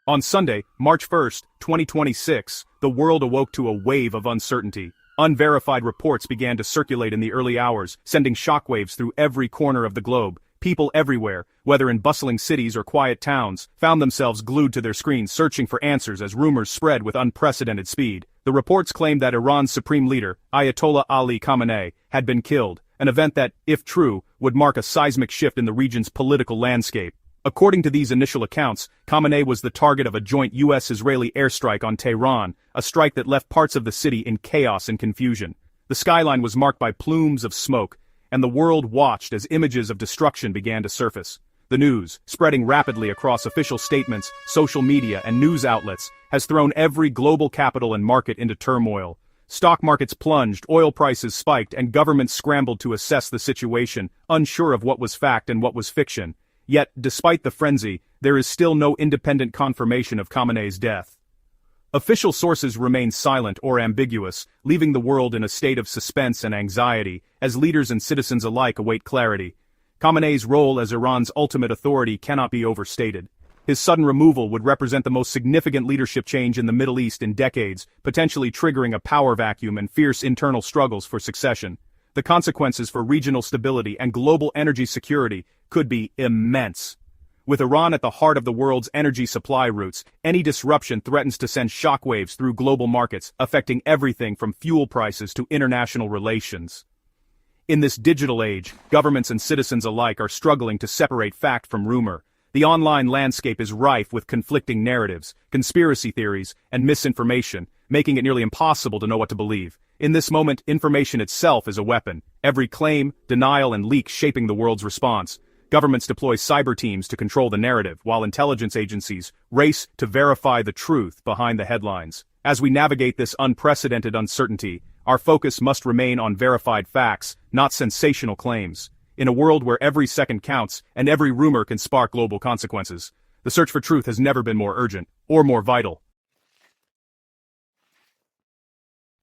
On Sunday, March 1, 2026, the world awoke to a wave of uncertainty. Unverified reports began to circulate in the early hours, sending shockwaves through every corner of the globe. People everywhere, whether in bustling cities or quiet towns, found themselves glued to their screens searching for answers as rumors spread with unprecedented speed. The reports claimed that Iran's supreme leader, Ayatollah Ali Khamenei, had been killed, an event that, if true, would mark a seismic shift in the region's political landscape. According to these initial accounts, Khamenei was the target of a joint U.S.-Israeli airstrike on Tehran, a strike that left parts of the city in chaos and confusion. The skyline was marked by plumes of smoke, and the world watched as images of destruction began to surface. The news, spreading rapidly across official statements, social media, and news outlets, has thrown every global capital and market into turmoil. Stock markets plunged, oil prices spiked, and governments scrambled to assess the situation, unsure of what was fact and what was fiction. Yet, despite the frenzy, there is still no independent confirmation of Khamenei's death. Official sources remain silent or ambiguous, leaving the world in a state of suspense and anxiety, as leaders and citizens alike await clarity. Khamenei's role as Iran's ultimate authority cannot be overstated. His sudden removal would represent the most significant leadership change in the Middle East in decades, potentially triggering a power vacuum and fierce internal struggles for succession. The consequences for regional stability and global energy security could be immense. With Iran at the heart of the world's energy supply routes, any disruption threatens to send shockwaves through global markets, affecting everything from fuel prices to international relations. In this digital age, governments and citizens alike are struggling to separate fact from rumor. The online landscape is rife with conflicting narratives, conspiracy theories, and misinformation, making it nearly impossible to know what to believe. In this moment, information itself is a weapon, every claim, denial, and leak shaping the world's response. Governments deploy cyber teams to control the narrative, while intelligence agencies race to verify the truth behind the headlines. As we navigate this unprecedented uncertainty, our focus must remain on verified facts, not sensational claims. In a world where every second counts, and every rumor can spark global consequences, the search for truth has never been more urgent, or more vital.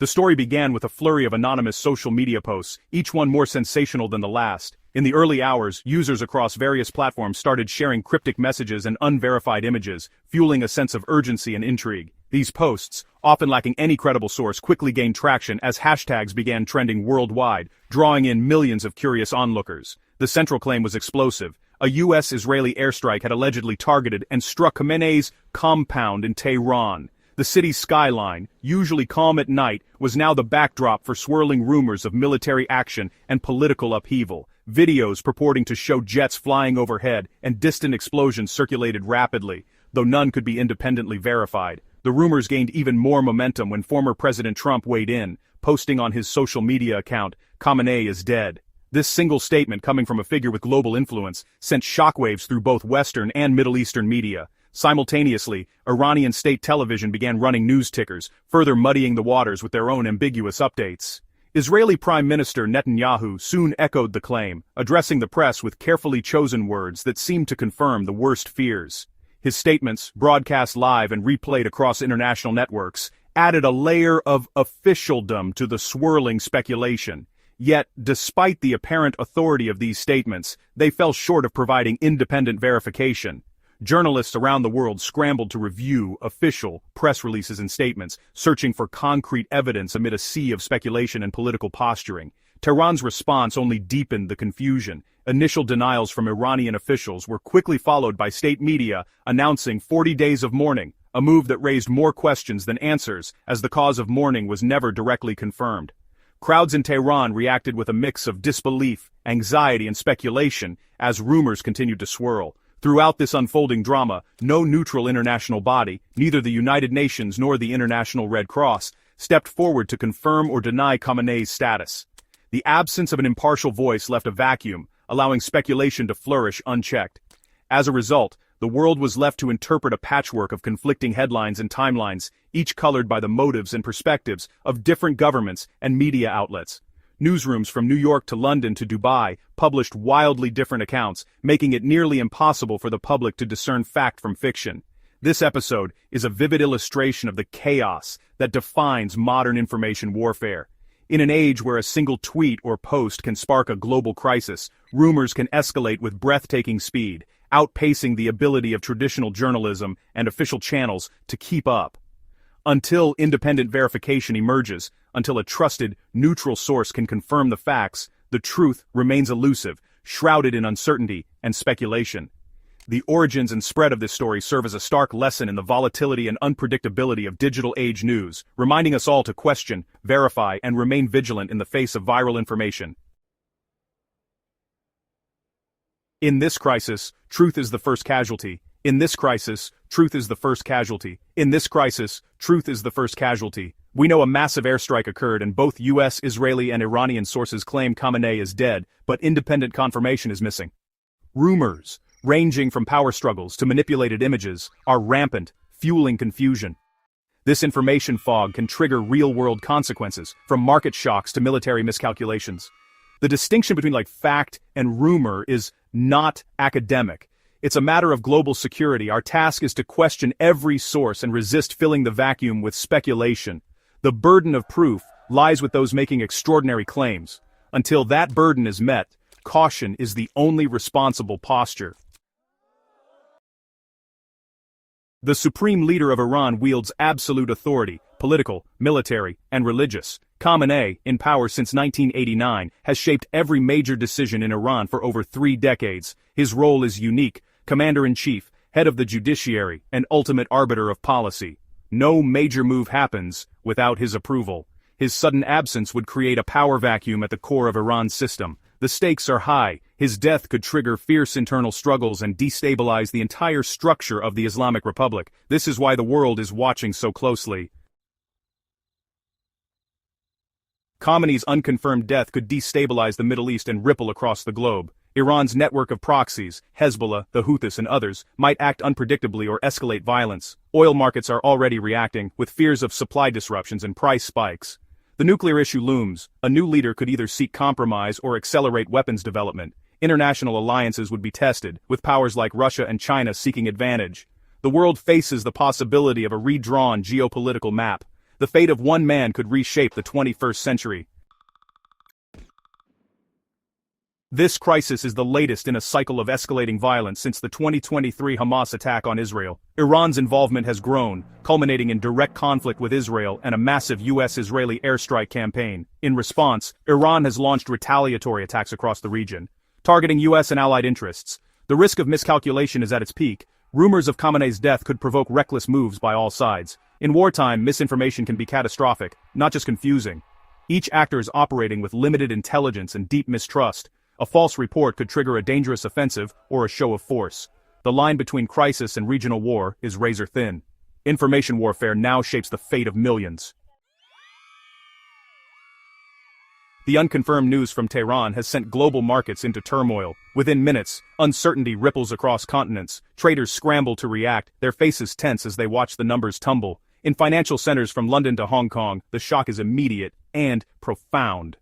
The story began with a flurry of anonymous social media posts, each one more sensational than the last. In the early hours, users across various platforms started sharing cryptic messages and unverified images, fueling a sense of urgency and intrigue. These posts, often lacking any credible source, quickly gained traction as hashtags began trending worldwide, drawing in millions of curious onlookers. The central claim was explosive. A U.S.-Israeli airstrike had allegedly targeted and struck Khamenei's compound in Tehran. The city's skyline, usually calm at night, was now the backdrop for swirling rumors of military action and political upheaval. Videos purporting to show jets flying overhead and distant explosions circulated rapidly, though none could be independently verified. The rumors gained even more momentum when former President Trump weighed in, posting on his social media account, "Khamenei is dead." This single statement, coming from a figure with global influence, sent shockwaves through both Western and Middle Eastern media. Simultaneously, Iranian state television began running news tickers, further muddying the waters with their own ambiguous updates. Israeli Prime Minister Netanyahu soon echoed the claim, addressing the press with carefully chosen words that seemed to confirm the worst fears. His statements, broadcast live and replayed across international networks, added a layer of officialdom to the swirling speculation. Yet, despite the apparent authority of these statements, they fell short of providing independent verification. Journalists around the world scrambled to review official press releases and statements, searching for concrete evidence amid a sea of speculation and political posturing. Tehran's response only deepened the confusion. Initial denials from Iranian officials were quickly followed by state media announcing 40 days of mourning, a move that raised more questions than answers, as the cause of mourning was never directly confirmed. Crowds in Tehran reacted with a mix of disbelief, anxiety, and speculation as rumors continued to swirl. Throughout this unfolding drama, no neutral international body, neither the United Nations nor the International Red Cross, stepped forward to confirm or deny Khamenei's status. The absence of an impartial voice left a vacuum, allowing speculation to flourish unchecked. As a result, the world was left to interpret a patchwork of conflicting headlines and timelines, each colored by the motives and perspectives of different governments and media outlets. Newsrooms from New York to London to Dubai published wildly different accounts, making it nearly impossible for the public to discern fact from fiction. This episode is a vivid illustration of the chaos that defines modern information warfare. In an age where a single tweet or post can spark a global crisis, rumors can escalate with breathtaking speed, outpacing the ability of traditional journalism and official channels to keep up. Until independent verification emerges, until a trusted, neutral source can confirm the facts, the truth remains elusive, shrouded in uncertainty and speculation. The origins and spread of this story serve as a stark lesson in the volatility and unpredictability of digital age news, reminding us all to question, verify, and remain vigilant in the face of viral information. In this crisis, truth is the first casualty. In this crisis, truth is the first casualty. In this crisis, truth is the first casualty. We know a massive airstrike occurred and both US, Israeli, and Iranian sources claim Khamenei is dead, but independent confirmation is missing. Rumors, ranging from power struggles to manipulated images, are rampant, fueling confusion. This information fog can trigger real-world consequences, from market shocks to military miscalculations. The distinction between fact and rumor is not academic. It's a matter of global security. Our task is to question every source and resist filling the vacuum with speculation. The burden of proof lies with those making extraordinary claims. Until that burden is met, caution is the only responsible posture. The supreme leader of Iran wields absolute authority, political, military, and religious. Khamenei, in power since 1989, has shaped every major decision in Iran for over 3 decades. His role is unique: commander-in-chief, head of the judiciary, and ultimate arbiter of policy. No major move happens without his approval. His sudden absence would create a power vacuum at the core of Iran's system. The stakes are high. His death could trigger fierce internal struggles and destabilize the entire structure of the Islamic Republic. This is why the world is watching so closely. Khamenei's unconfirmed death could destabilize the Middle East and ripple across the globe. Iran's network of proxies, Hezbollah, the Houthis, and others, might act unpredictably or escalate violence. Oil markets are already reacting, with fears of supply disruptions and price spikes. The nuclear issue looms. A new leader could either seek compromise or accelerate weapons development. International alliances would be tested, with powers like Russia and China seeking advantage. The world faces the possibility of a redrawn geopolitical map. The fate of one man could reshape the 21st century. This crisis is the latest in a cycle of escalating violence since the 2023 Hamas attack on Israel. Iran's involvement has grown, culminating in direct conflict with Israel and a massive US-Israeli airstrike campaign. In response, Iran has launched retaliatory attacks across the region, targeting US and allied interests. The risk of miscalculation is at its peak. Rumors of Khamenei's death could provoke reckless moves by all sides. In wartime, misinformation can be catastrophic, not just confusing. Each actor is operating with limited intelligence and deep mistrust. A false report could trigger a dangerous offensive or a show of force. The line between crisis and regional war is razor thin. Information warfare now shapes the fate of millions. The unconfirmed news from Tehran has sent global markets into turmoil. Within minutes, uncertainty ripples across continents. Traders scramble to react, their faces tense as they watch the numbers tumble. In financial centers from London to Hong Kong, the shock is immediate and profound.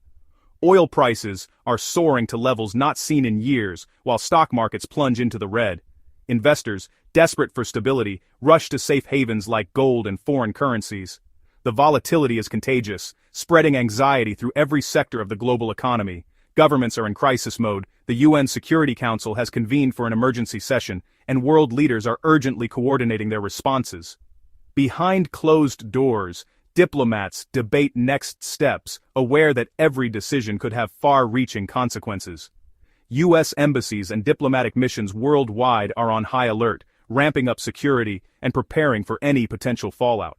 Oil prices are soaring to levels not seen in years, while stock markets plunge into the red. Investors, desperate for stability, rush to safe havens like gold and foreign currencies. The volatility is contagious, spreading anxiety through every sector of the global economy. Governments are in crisis mode, the UN Security Council has convened for an emergency session, and world leaders are urgently coordinating their responses. Behind closed doors, diplomats debate next steps, aware that every decision could have far-reaching consequences. U.S. embassies and diplomatic missions worldwide are on high alert, ramping up security and preparing for any potential fallout.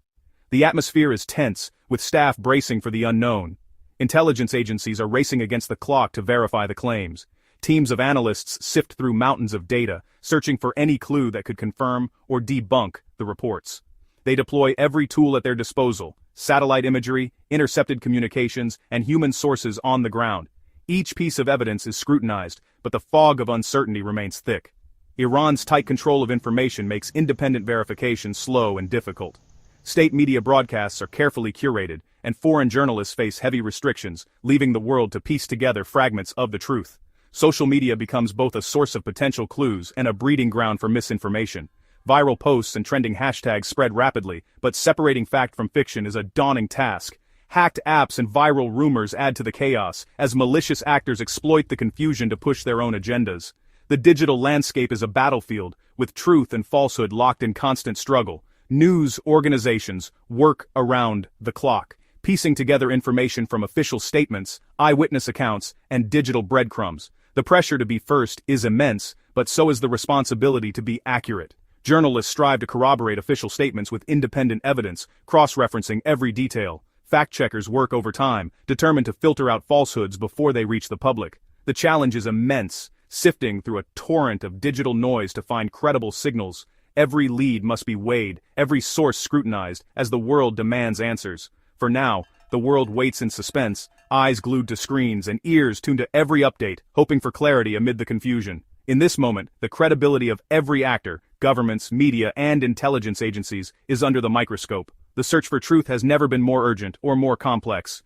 The atmosphere is tense, with staff bracing for the unknown. Intelligence agencies are racing against the clock to verify the claims. Teams of analysts sift through mountains of data, searching for any clue that could confirm or debunk the reports. They deploy every tool at their disposal: satellite imagery, intercepted communications, and human sources on the ground. Each piece of evidence is scrutinized, but the fog of uncertainty remains thick. Iran's tight control of information makes independent verification slow and difficult. State media broadcasts are carefully curated, and foreign journalists face heavy restrictions, leaving the world to piece together fragments of the truth. Social media becomes both a source of potential clues and a breeding ground for misinformation. Viral posts and trending hashtags spread rapidly, but separating fact from fiction is a daunting task. Hacked apps and viral rumors add to the chaos, as malicious actors exploit the confusion to push their own agendas. The digital landscape is a battlefield, with truth and falsehood locked in constant struggle. News organizations work around the clock, piecing together information from official statements, eyewitness accounts, and digital breadcrumbs. The pressure to be first is immense, but so is the responsibility to be accurate. Journalists strive to corroborate official statements with independent evidence, cross-referencing every detail. Fact-checkers work overtime, determined to filter out falsehoods before they reach the public. The challenge is immense, sifting through a torrent of digital noise to find credible signals. Every lead must be weighed, every source scrutinized, as the world demands answers. For now, the world waits in suspense, eyes glued to screens and ears tuned to every update, hoping for clarity amid the confusion. In this moment, the credibility of every actor, governments, media, and intelligence agencies, is under the microscope. The search for truth has never been more urgent or more complex.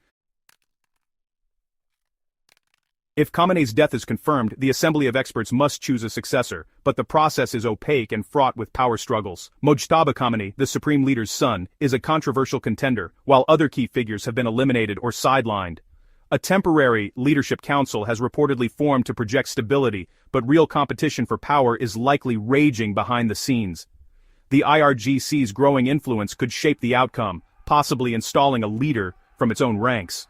If Khamenei's death is confirmed, the assembly of experts must choose a successor, but the process is opaque and fraught with power struggles. Mojtaba Khamenei, the supreme leader's son, is a controversial contender, while other key figures have been eliminated or sidelined. A temporary leadership council has reportedly formed to project stability, but real competition for power is likely raging behind the scenes. The IRGC's growing influence could shape the outcome, possibly installing a leader from its own ranks.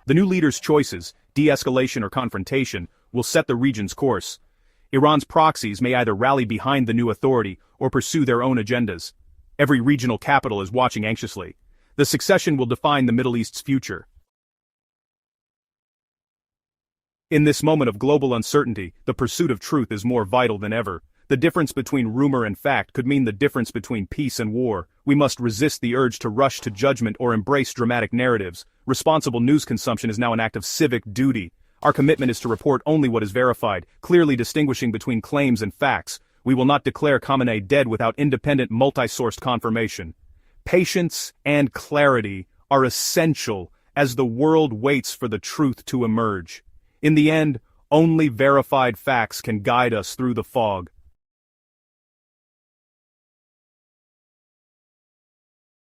The new leader's choices, de-escalation or confrontation, will set the region's course. Iran's proxies may either rally behind the new authority or pursue their own agendas. Every regional capital is watching anxiously. The succession will define the Middle East's future. In this moment of global uncertainty, the pursuit of truth is more vital than ever. The difference between rumor and fact could mean the difference between peace and war. We must resist the urge to rush to judgment or embrace dramatic narratives. Responsible news consumption is now an act of civic duty. Our commitment is to report only what is verified, clearly distinguishing between claims and facts. We will not declare Khamenei dead without independent, multi-sourced confirmation. Patience and clarity are essential as the world waits for the truth to emerge. In the end, only verified facts can guide us through the fog.